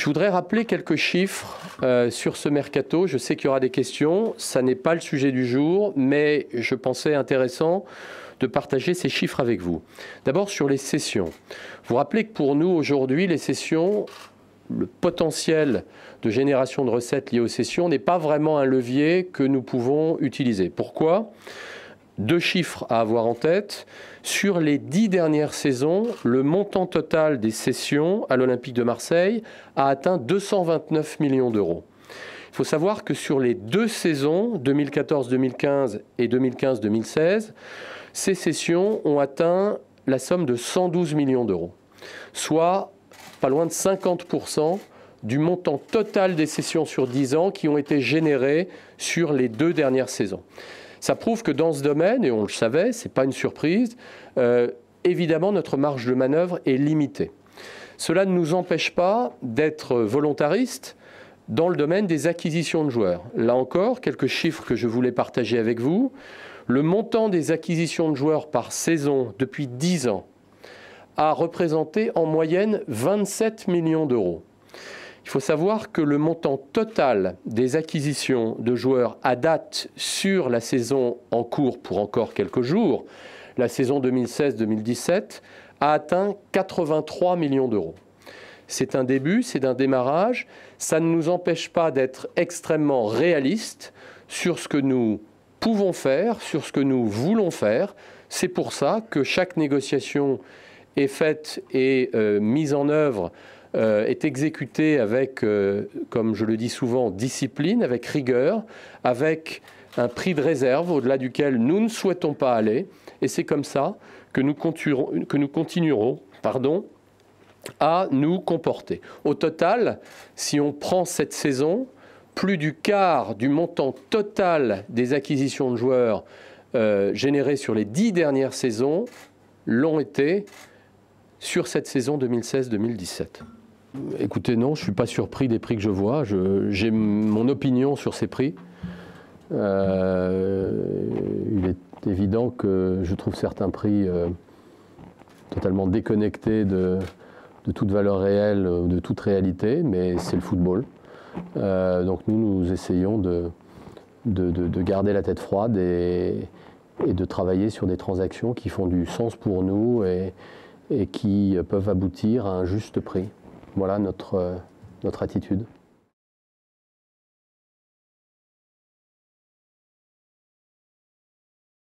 Je voudrais rappeler quelques chiffres sur ce mercato. Je sais qu'il y aura des questions. Ça n'est pas le sujet du jour, mais je pensais intéressant de partager ces chiffres avec vous. D'abord sur les cessions. Vous rappelez que pour nous aujourd'hui, les cessions, le potentiel de génération de recettes liées aux cessions n'est pas vraiment un levier que nous pouvons utiliser. Pourquoi ? Deux chiffres à avoir en tête. Sur les 10 dernières saisons, le montant total des cessions à l'Olympique de Marseille a atteint 229 millions d'euros. Il faut savoir que sur les deux saisons, 2014-2015 et 2015-2016, ces cessions ont atteint la somme de 112 millions d'euros, soit pas loin de 50% du montant total des cessions sur 10 ans qui ont été générées sur les deux dernières saisons. Ça prouve que dans ce domaine, et on le savait, ce n'est pas une surprise, évidemment notre marge de manœuvre est limitée. Cela ne nous empêche pas d'être volontaristes dans le domaine des acquisitions de joueurs. Là encore, quelques chiffres que je voulais partager avec vous. Le montant des acquisitions de joueurs par saison depuis 10 ans a représenté en moyenne 27 millions d'euros. Il faut savoir que le montant total des acquisitions de joueurs à date sur la saison en cours pour encore quelques jours, la saison 2016-2017, a atteint 83 millions d'euros. C'est un début, c'est un démarrage. Ça ne nous empêche pas d'être extrêmement réalistes sur ce que nous pouvons faire, sur ce que nous voulons faire. C'est pour ça que chaque négociation est faite et mise en œuvre, est exécutée avec, comme je le dis souvent, discipline, avec rigueur, avec un prix de réserve au-delà duquel nous ne souhaitons pas aller. Et c'est comme ça que nous continuerons à nous comporter. Au total, si on prend cette saison, plus du quart du montant total des acquisitions de joueurs générées sur les 10 dernières saisons l'ont été sur cette saison 2016-2017. Écoutez, non, je ne suis pas surpris des prix que je vois. J'ai mon opinion sur ces prix. Il est évident que je trouve certains prix totalement déconnectés de toute valeur réelle, de toute réalité, mais c'est le football. Donc nous essayons de garder la tête froide et de travailler sur des transactions qui font du sens pour nous et qui peuvent aboutir à un juste prix. Voilà notre attitude.